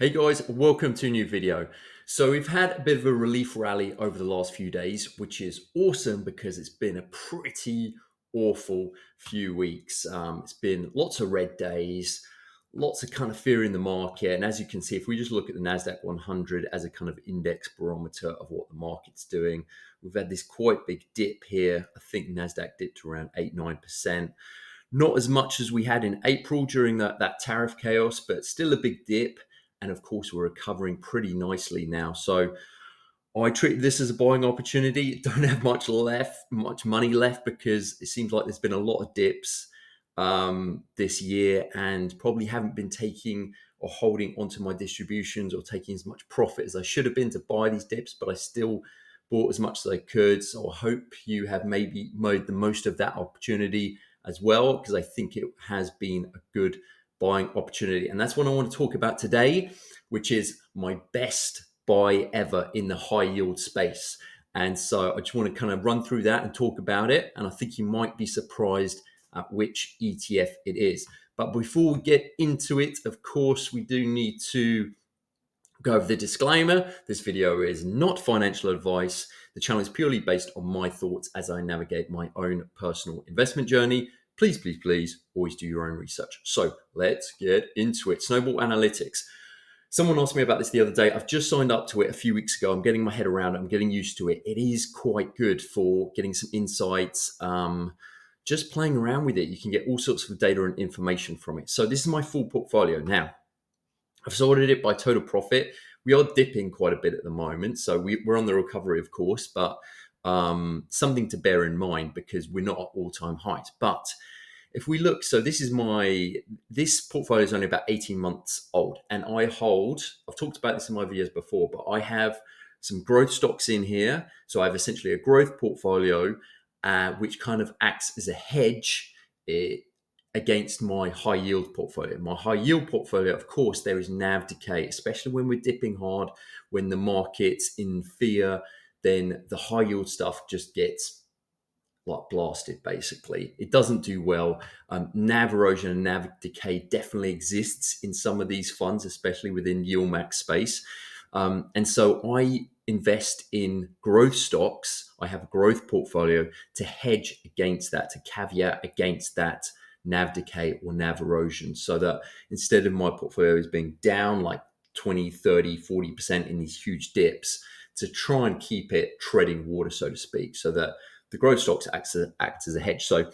Hey guys, welcome to a new video. So we've had a bit of a relief rally over the last few days, which is awesome because it's been a pretty awful few weeks. It's been lots of red days, lots of kind of fear in the market. And as you can see, if we just look at the NASDAQ 100 as a kind of index barometer of what the market's doing, we've had this quite big dip here. I think NASDAQ dipped around 8-9%. Not as much as we had in April during that tariff chaos, but still a big dip. And of course, we're recovering pretty nicely now. So I treat this as a buying opportunity. Don't have much money left because it seems like there's been a lot of dips this year, and probably haven't been taking or holding onto my distributions or taking as much profit as I should have been to buy these dips. But I still bought as much as I could. So I hope you have maybe made the most of that opportunity as well, because I think it has been a good buying opportunity. And that's what I want to talk about today, which is my best buy ever in the high yield space. And so I just want to kind of run through that and talk about it. And I think you might be surprised at which ETF it is. But before we get into it, of course, we do need to go over the disclaimer. This video is not financial advice. The channel is purely based on my thoughts as I navigate my own personal investment journey. Please, always do your own research. So let's get into it. Snowball Analytics. Someone asked me about this the other day. I've just signed up to it a few weeks ago. I'm getting my head around it. I'm getting used to it. It is quite good for getting some insights. Just playing around with it, you can get all sorts of data and information from it. So this is my full portfolio. Now, I've sorted it by total profit. We are dipping quite a bit at the moment. So we're on the recovery, of course, but something to bear in mind because we're not at all-time highs. But if we look, so this portfolio is only about 18 months old, and I've talked about this in my videos before, but I have some growth stocks in here. So I have essentially a growth portfolio, which kind of acts as a hedge against my high yield portfolio. My high yield portfolio, of course, there is NAV decay, especially when we're dipping hard, when the market's in fear, then the high yield stuff just gets like blasted. Basically, it doesn't do well. NAV erosion and NAV decay definitely exists in some of these funds, especially within yield max space. And so I invest in growth stocks. I have a growth portfolio to hedge against that, to caveat against that NAV decay or NAV erosion, so that instead of my portfolio is being down like 20, 30, 40% in these huge dips, to try and keep it treading water, so to speak, so that the growth stocks act as a hedge. So,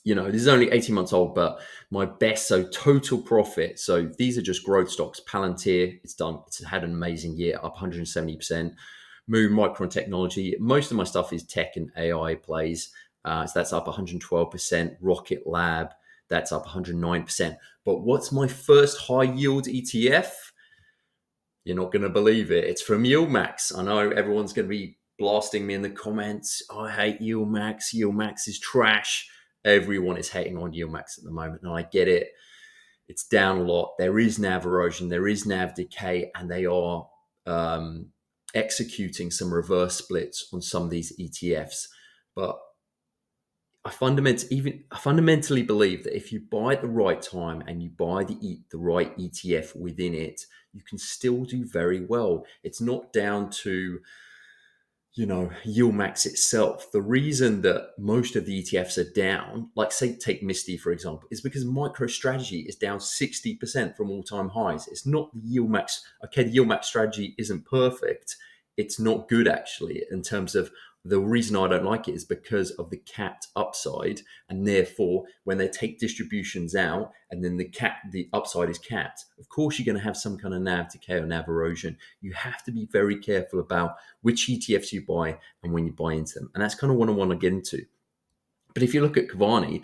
this is only 18 months old, but my best, so total profit. So these are just growth stocks. Palantir, it's had an amazing year, up 170%. Moon Micron Technology, most of my stuff is tech and AI plays. So that's up 112%. Rocket Lab, that's up 109%. But what's my first high yield ETF? You're not going to believe it. It's from YieldMax. I know everyone's going to be blasting me in the comments. I hate YieldMax. YieldMax is trash. Everyone is hating on YieldMax at the moment, and I get it. It's down a lot. There is NAV erosion. There is NAV decay, and they are executing some reverse splits on some of these ETFs. But I fundamentally believe that if you buy at the right time and you buy the right ETF within it, you can still do very well. It's not down to YieldMax itself. The reason that most of the ETFs are down, like say take Misty for example, is because MicroStrategy is down 60% from all-time highs. It's not the YieldMax. Okay, the YieldMax strategy isn't perfect. It's not good actually in terms of the reason I don't like it is because of the capped upside, and therefore when they take distributions out and then the upside is capped, of course you're going to have some kind of NAV decay or NAV erosion. You have to be very careful about which ETFs you buy and when you buy into them, and that's kind of what I want to get into. But if you look at CVNY,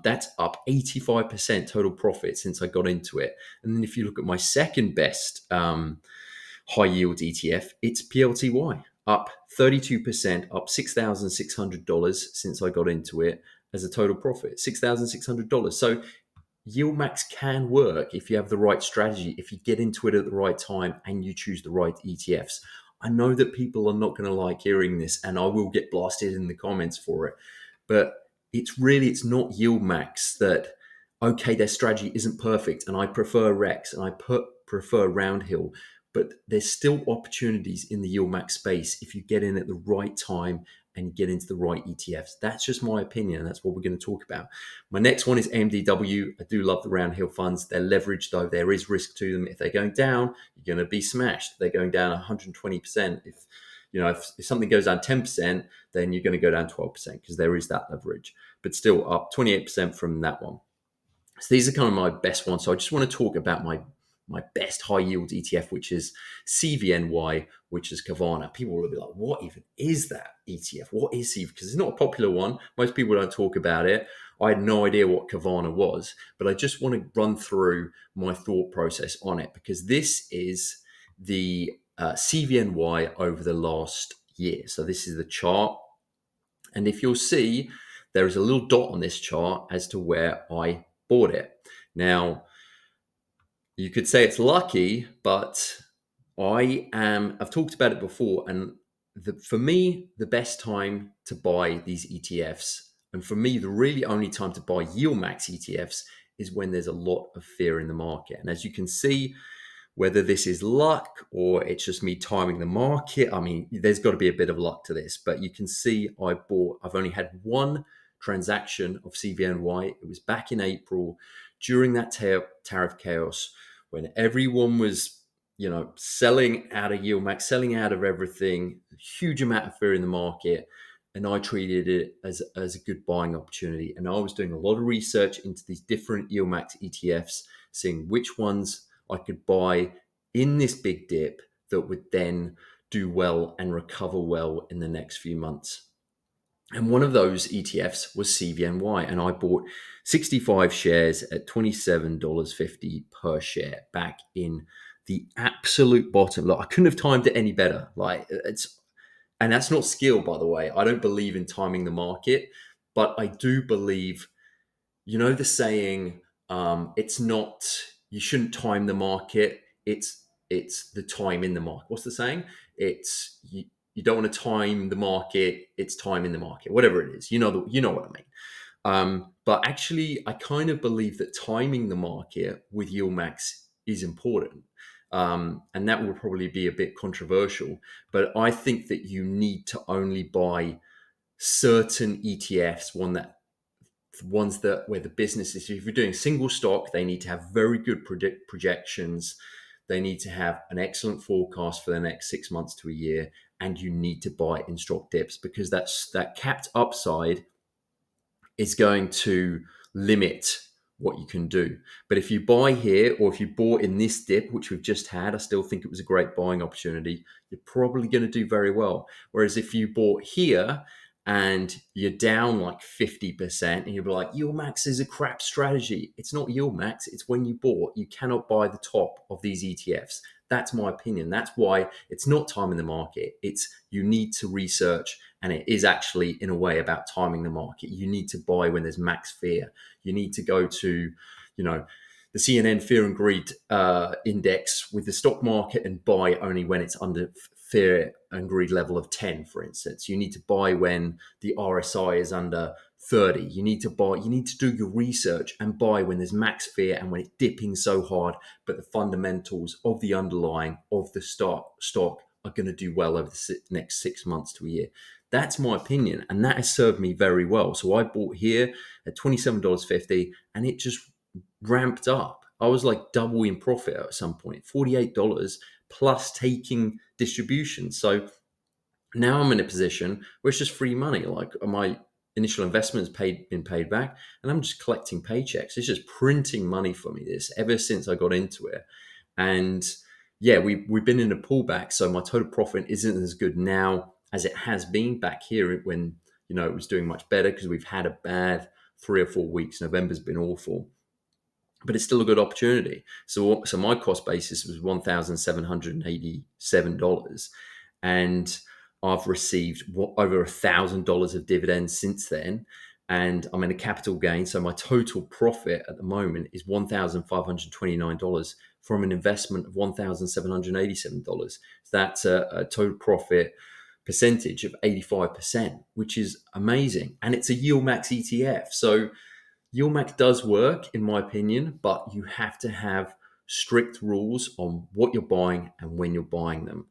that's up 85% total profit since I got into it. And then if you look at my second best high yield ETF, it's PLTY, up 32%, up $6,600 since I got into it as a total profit, $6,600. So YieldMax can work if you have the right strategy, if you get into it at the right time and you choose the right ETFs. I know that people are not going to like hearing this, and I will get blasted in the comments for it, but it's not YieldMax that, okay, their strategy isn't perfect and I prefer Rex and I prefer round hill, but there's still opportunities in the yield max space if you get in at the right time and get into the right ETFs. That's just my opinion, and that's what we're going to talk about. My next one is AMDW. I do love the round hill funds. They're leveraged, though. There is risk to them. If they're going down, you're going to be smashed. If they're going down 120%. If something goes down 10%, then you're going to go down 12% because there is that leverage. But still up 28% from that one. So these are kind of my best ones. So I just want to talk about my best high yield ETF, which is CVNY, which is Kavana. People will be like, what even is that ETF? What is CVNY? Because it's not a popular one. Most people don't talk about it. I had no idea what Kavana was, but I just want to run through my thought process on it because this is the CVNY over the last year. So this is the chart. And if you'll see, there is a little dot on this chart as to where I bought it. Now, you could say it's lucky, but I've talked about it before. And for me, the best time to buy these ETFs, and for me, the really only time to buy yield max ETFs is when there's a lot of fear in the market. And as you can see, whether this is luck or it's just me timing the market, I mean, there's got to be a bit of luck to this. But you can see I've only had one transaction of CVNY. It was back in April during that tariff chaos when everyone was, selling out of yield max, selling out of everything, huge amount of fear in the market. And I treated it as a good buying opportunity. And I was doing a lot of research into these different yield max ETFs, seeing which ones I could buy in this big dip that would then do well and recover well in the next few months. And one of those ETFs was CVNY, and I bought 65 shares at $27.50 per share back in the absolute bottom. Look, I couldn't have timed it any better. And that's not skill, by the way. I don't believe in timing the market, but I do believe, the saying, it's not, you shouldn't time the market. It's the time in the market. What's the saying? It's you don't want to time the market. It's time in the market. Whatever it is, you know what I mean. But actually, I kind of believe that timing the market with yield max is important. And that will probably be a bit controversial, but I think that you need to only buy certain ETFs, ones that where the business is. If you're doing single stock, they need to have very good projections. They need to have an excellent forecast for the next 6 months to a year, and you need to buy in stock dips because that capped upside is going to limit what you can do. But if you buy here, or if you bought in this dip, which we've just had, I still think it was a great buying opportunity. You're probably going to do very well. Whereas if you bought here and you're down like 50% and you'll be like, yield max is a crap strategy. It's not yield max. It's when you bought. You cannot buy the top of these ETFs. That's my opinion. That's why it's not timing the market. It's you need to research, and it is actually in a way about timing the market. You need to buy when there's max fear. You need to go to, the CNN Fear and Greed index with the stock market and buy only when it's under fear and greed level of 10, for instance. You need to buy when the RSI is under 30. You need to do your research and buy when there's max fear and when it's dipping so hard, but the fundamentals of the underlying of the stock are going to do well over the next 6 months to a year. That's my opinion, and that has served me very well. So I bought here at $27.50, and it just ramped up. I was like double in profit at some point, $48 plus taking distribution. So now I'm in a position where it's just free money. Like my initial investment has been paid back, and I'm just collecting paychecks. It's just printing money for me this ever since I got into it. And yeah, we've been in a pullback, so my total profit isn't as good now as it has been back here when it was doing much better, because we've had a bad 3 or 4 weeks. November's been awful, but it's still a good opportunity. So my cost basis was $1,787, and I've received over $1,000 of dividends since then, and I'm in a capital gain. So my total profit at the moment is $1,529 from an investment of $1,787. So that's a total profit percentage of 85%, which is amazing. And it's a yield max ETF. So yield max does work, in my opinion, but you have to have strict rules on what you're buying and when you're buying them.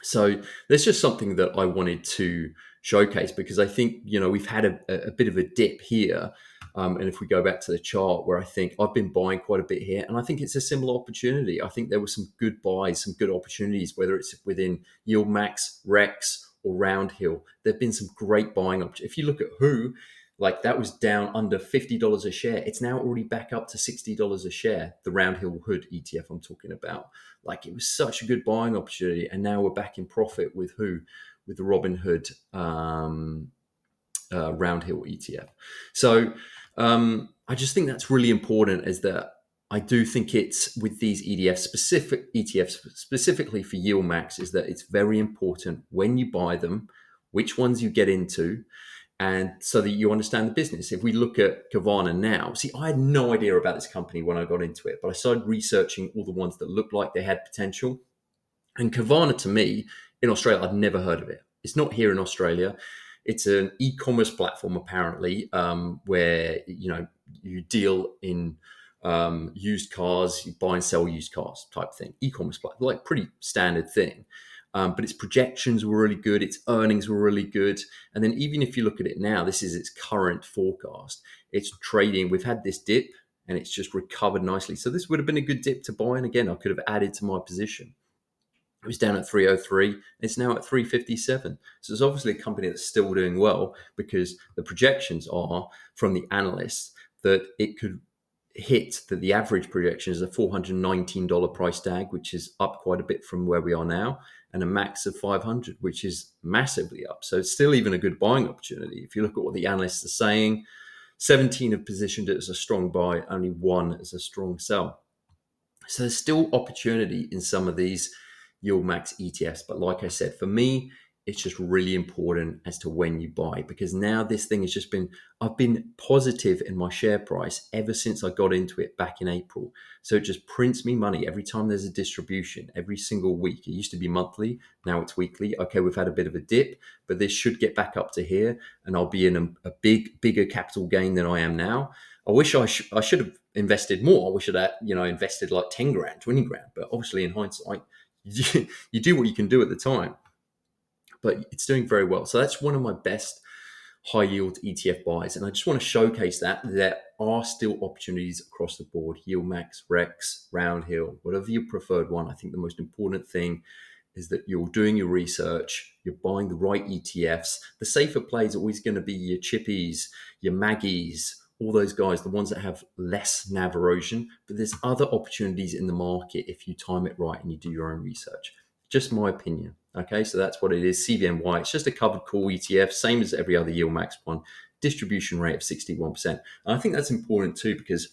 So that's just something that I wanted to showcase, because I think, we've had a bit of a dip here. And if we go back to the chart, where I think I've been buying quite a bit here, and I think it's a similar opportunity. I think there were some good buys, some good opportunities, whether it's within Yield Max, Rex, or Roundhill. There've been some great buying opportunities. If you look at who, like, that was down under $50 a share. It's now already back up to $60 a share. The Roundhill Hood ETF I'm talking about. Like, it was such a good buying opportunity, and now we're back in profit with who? With the Robinhood Roundhill ETF. So I just think that's really important, is that I do think it's with these ETFs specifically for Yield Max, is that it's very important when you buy them, which ones you get into, and so that you understand the business. If we look at Kavana now, see, I had no idea about this company when I got into it, but I started researching all the ones that looked like they had potential. And Kavana, to me, in Australia, I'd never heard of it. It's not here in Australia. It's an e-commerce platform, apparently, where you deal in used cars, you buy and sell used cars type thing. E-commerce platform, like, pretty standard thing. But its projections were really good. Its earnings were really good. And then even if you look at it now, this is its current forecast. It's trading. We've had this dip, and it's just recovered nicely. So this would have been a good dip to buy. And again, I could have added to my position. It was down at 303. It's now at 357. So it's obviously a company that's still doing well, because the projections are from the analysts that it could hit, that the average projection is a $419 price tag, which is up quite a bit from where we are now, and a max of 500, which is massively up. So it's still even a good buying opportunity. If you look at what the analysts are saying, 17 have positioned it as a strong buy, only 1 as a strong sell. So there's still opportunity in some of these Yield Max ETFs. But like I said, for me, it's just really important as to when you buy, because now this thing has just been, I've been positive in my share price ever since I got into it back in April. So it just prints me money every time there's a distribution, every single week. It used to be monthly, now it's weekly. Okay, we've had a bit of a dip, but this should get back up to here, and I'll be in a bigger capital gain than I am now. I wish I should have invested more. I wish I'd invested like 10 grand, 20 grand. But obviously, in hindsight, you do what you can do at the time. But it's doing very well. So that's one of my best high yield ETF buys. And I just want to showcase that there are still opportunities across the board. Yield Max, Rex, Roundhill, whatever your preferred one. I think the most important thing is that you're doing your research, you're buying the right ETFs. The safer plays are always going to be your Chippies, your Maggies, all those guys, the ones that have less NAV erosion. But there's other opportunities in the market if you time it right and you do your own research. Just my opinion. Okay, so that's what it is. CVNY, it's just a covered call ETF, same as every other Yield Max one. Distribution rate of 61%. And I think that's important too, because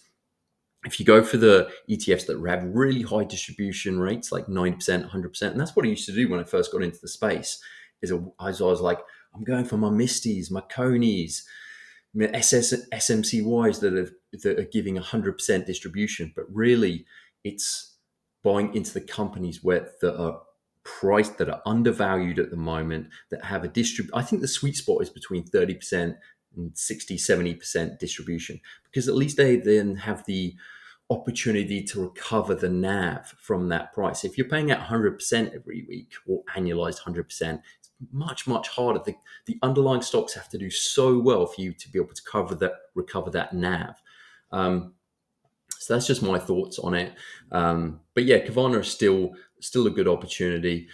if you go for the ETFs that have really high distribution rates, like 90%, 100%, and that's what I used to do when I first got into the space, I was like, I'm going for my Misties, my Conies, SMCYs that are giving 100% distribution. But really, it's buying into the companies that are priced, that are undervalued at the moment, that have a I think the sweet spot is between 30% and 60, 70% distribution, because at least they then have the opportunity to recover the NAV from that price. If you're paying out 100% every week, or annualized 100%, it's much, much harder. The underlying stocks have to do so well for you to be able to recover that NAV. So that's just my thoughts on it. But yeah, Kavana is still a good opportunity.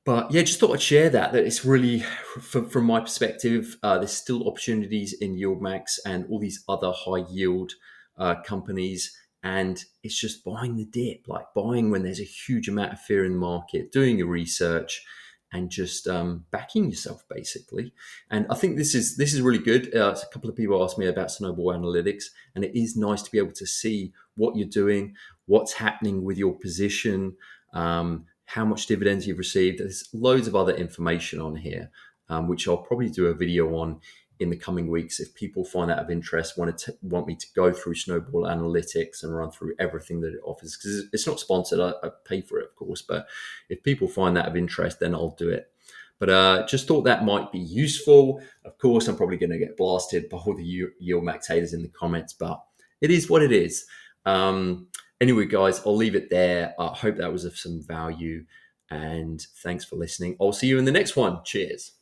But yeah, just thought I'd share that it's really, from my perspective, there's still opportunities in Yield Max and all these other high yield companies. And it's just buying the dip, like buying when there's a huge amount of fear in the market, doing your research, and just backing yourself, basically. And I think this is really good. A couple of people asked me about Snowball Analytics, and it is nice to be able to see what you're doing, what's happening with your position, how much dividends you've received. There's loads of other information on here, which I'll probably do a video on in the coming weeks. If people find that of interest, want me to go through Snowball Analytics and run through everything that it offers, because it's not sponsored. I pay for it, of course, but if people find that of interest, then I'll do it. But just thought that might be useful. Of course, I'm probably going to get blasted by all the Yield Max haters in the comments, but it is what it is. Anyway, guys, I'll leave it there. I hope that was of some value, and thanks for listening. I'll see you in the next one. Cheers.